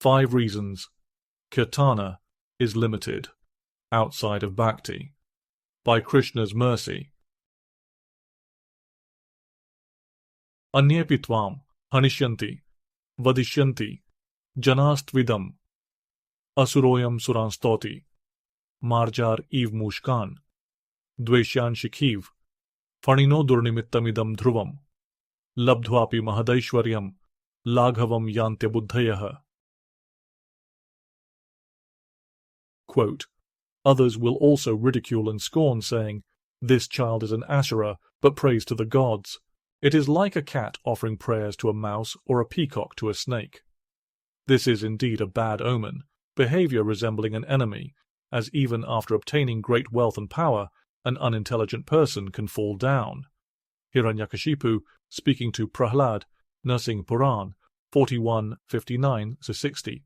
5 reasons Kirtana is limited, outside of Bhakti, by Krishna's mercy. Anyepi tvam hanishyanti, vadishyanti, janastvidam, asuroyam suranstoti, marjar iv mushkan, dveshyan shikiv, fanino durnimittamidam dhruvam, labdhvapi mahadaishwaryam, laghavam yante buddhayaha. Quote, others will also ridicule and scorn, saying, this child is an asura, but prays to the gods. It is like a cat offering prayers to a mouse or a peacock to a snake. This is indeed a bad omen, behavior resembling an enemy, as even after obtaining great wealth and power, an unintelligent person can fall down. Hiranyakashipu, speaking to Prahlada, Narasimha Purana, 41:59-60.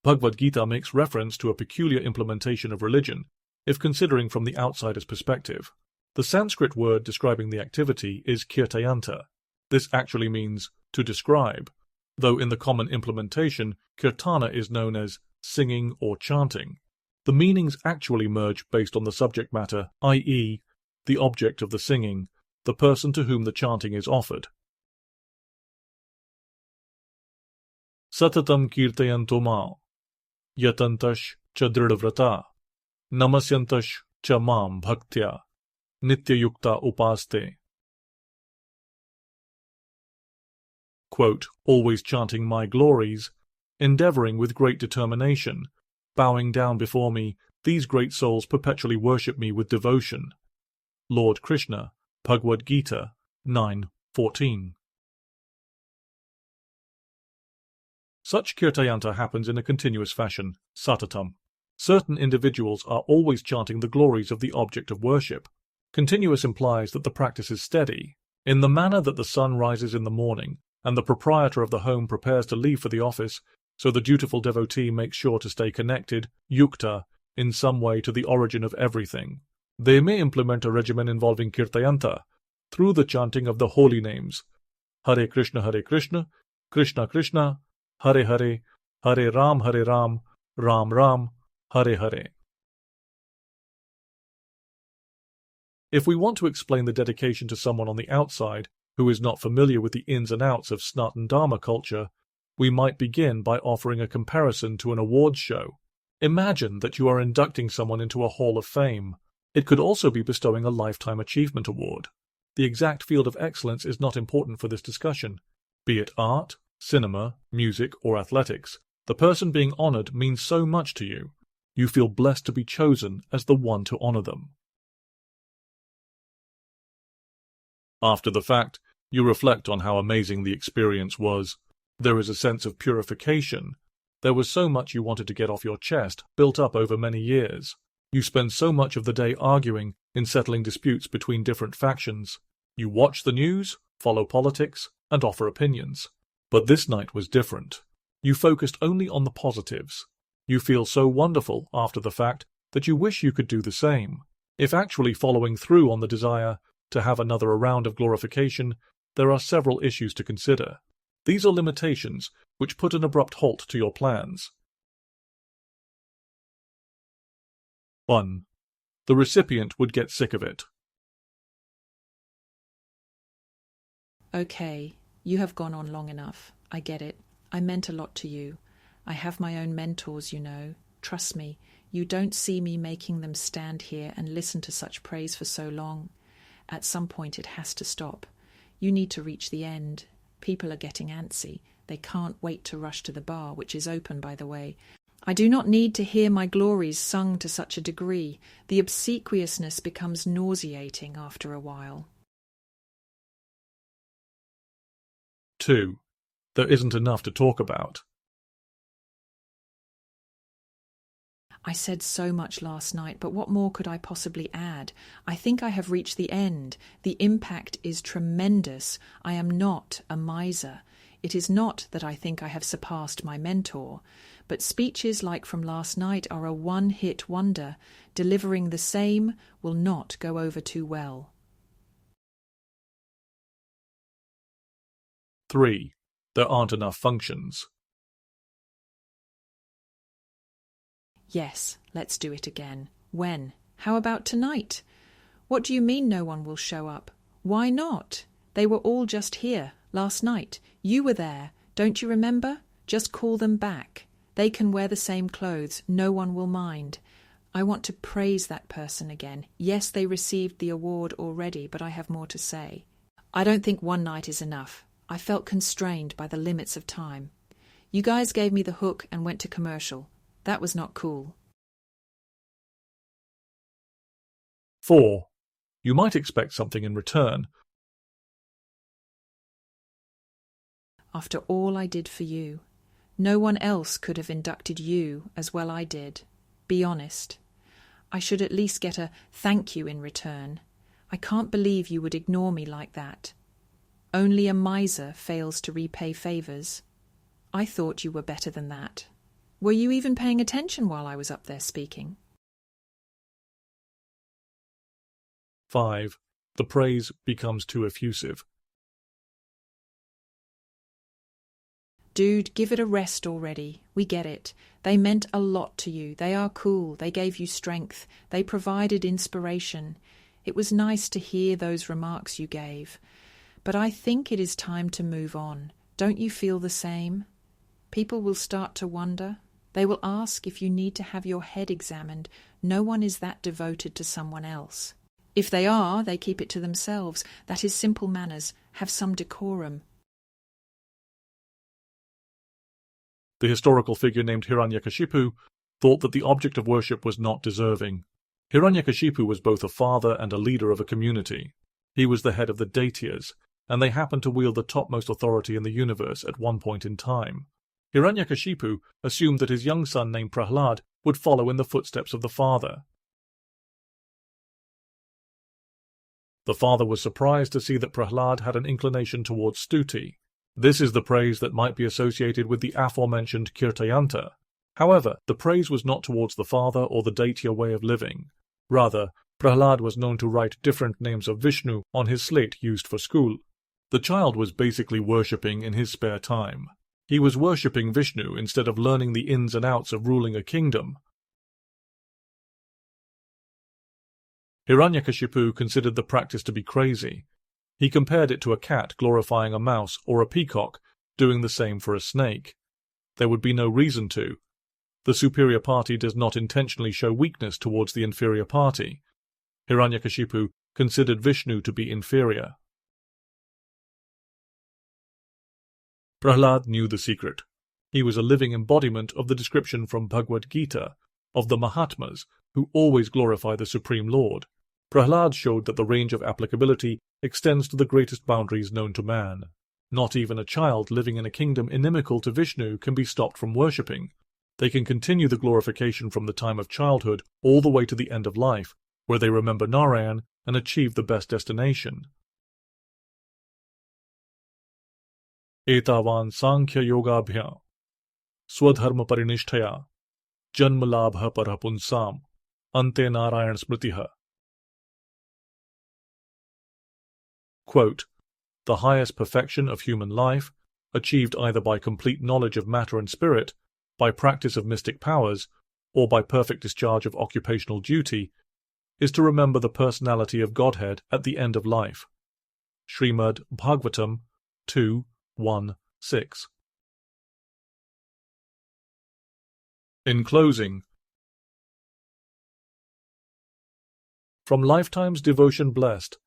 Bhagavad-gita makes reference to a peculiar implementation of religion, if considering from the outsider's perspective. The Sanskrit word describing the activity is kirtayanta. This actually means to describe, though in the common implementation, kirtana is known as singing or chanting. The meanings actually merge based on the subject matter, i.e., the object of the singing, the person to whom the chanting is offered. Satatam kirtayanto ma, yatantash cha dridvrata, namasyantash cha mam bhaktya, nityayukta upaste. Quote, always chanting my glories, endeavoring with great determination, bowing down before me, these great souls perpetually worship me with devotion. Lord Krishna, Bhagavad-gita 9:14. Such kirtayanta happens in a continuous fashion, satatam. Certain individuals are always chanting the glories of the object of worship. Continuous implies that the practice is steady, in the manner that the sun rises in the morning, and the proprietor of the home prepares to leave for the office, so the dutiful devotee makes sure to stay connected, yukta, in some way to the origin of everything. They may implement a regimen involving kirtayanta, through the chanting of the holy names, Hare Krishna, Krishna Krishna, Hare Hare, Hare Ram, Ram Ram, Hare Hare. If we want to explain the dedication to someone on the outside who is not familiar with the ins and outs of Sanatana Dharma culture, we might begin by offering a comparison to an awards show. Imagine that you are inducting someone into a hall of fame. It could also be bestowing a lifetime achievement award. The exact field of excellence is not important for this discussion. Be it art, cinema, music, or athletics, the person being honored means so much to you. You feel blessed to be chosen as the one to honor them. After the fact, you reflect on how amazing the experience was. There is a sense of purification. There was so much you wanted to get off your chest, built up over many years. You spend so much of the day arguing, in settling disputes between different factions. You watch the news, follow politics, and offer opinions. But this night was different. You focused only on the positives. You feel so wonderful after the fact that you wish you could do the same. If actually following through on the desire to have another round of glorification, there are several issues to consider. These are limitations which put an abrupt halt to your plans. 1. The recipient would get sick of it. Okay, you have gone on long enough. I get it. I meant a lot to you. I have my own mentors, you know. Trust me, you don't see me making them stand here and listen to such praise for so long. At some point it has to stop. You need to reach the end. People are getting antsy. They can't wait to rush to the bar, which is open, by the way. I do not need to hear my glories sung to such a degree. The obsequiousness becomes nauseating after a while. 2. There isn't enough to talk about. I said so much last night, but what more could I possibly add? I think I have reached the end. The impact is tremendous. I am not a miser. It is not that I think I have surpassed my mentor, but speeches like from last night are a one-hit wonder. Delivering the same will not go over too well. 3. There aren't enough functions. Yes, let's do it again. When? How about tonight? What do you mean no one will show up? Why not? They were all just here, last night. You were there. Don't you remember? Just call them back. They can wear the same clothes. No one will mind. I want to praise that person again. Yes, they received the award already, but I have more to say. I don't think one night is enough. I felt constrained by the limits of time. You guys gave me the hook and went to commercial. That was not cool. 4. You might expect something in return. After all I did for you, no one else could have inducted you as well I did. Be honest. I should at least get a thank you in return. I can't believe you would ignore me like that. Only a miser fails to repay favours. I thought you were better than that. Were you even paying attention while I was up there speaking? 5. The praise becomes too effusive. Dude, give it a rest already. We get it. They meant a lot to you. They are cool. They gave you strength. They provided inspiration. It was nice to hear those remarks you gave. But I think it is time to move on. Don't you feel the same? People will start to wonder. They will ask if you need to have your head examined. No one is that devoted to someone else. If they are, they keep it to themselves. That is simple manners. Have some decorum. The historical figure named Hiranyakashipu thought that the object of worship was not deserving. Hiranyakashipu was both a father and a leader of a community. He was the head of the Daityas, and they happened to wield the topmost authority in the universe at one point in time. Hiranyakashipu assumed that his young son named Prahlada would follow in the footsteps of the father. The father was surprised to see that Prahlada had an inclination towards stuti. This is the praise that might be associated with the aforementioned Kirtana. However, the praise was not towards the father or the Daitya way of living. Rather, Prahlada was known to write different names of Vishnu on his slate used for school. The child was basically worshipping in his spare time. He was worshipping Vishnu instead of learning the ins and outs of ruling a kingdom. Hiranyakashipu considered the practice to be crazy. He compared it to a cat glorifying a mouse or a peacock doing the same for a snake. There would be no reason to. The superior party does not intentionally show weakness towards the inferior party. Hiranyakashipu considered Vishnu to be inferior. Prahlada knew the secret. He was a living embodiment of the description from Bhagavad-gita of the Mahatmas who always glorify the Supreme Lord. Prahlada showed that the range of applicability extends to the greatest boundaries known to man. Not even a child living in a kingdom inimical to Vishnu can be stopped from worshipping. They can continue the glorification from the time of childhood all the way to the end of life, where they remember Narayan and achieve the best destination. Etavan Sankhya Yogabhyam Swadharma Parinishtaya Janmalabha Parapunsam Ante Narayan Smritiha. Quote, the highest perfection of human life, achieved either by complete knowledge of matter and spirit, by practice of mystic powers, or by perfect discharge of occupational duty, is to remember the personality of Godhead at the end of life. Srimad Bhagavatam 2:1-6. In closing, from lifetime's devotion blessed,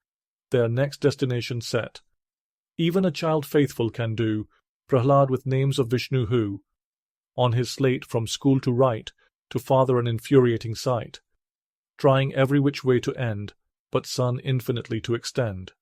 their next destination set, even a child faithful can do, Prahlada with names of Vishnu who, on his slate from school to write, to father an infuriating sight, trying every which way to end, but son infinitely to extend.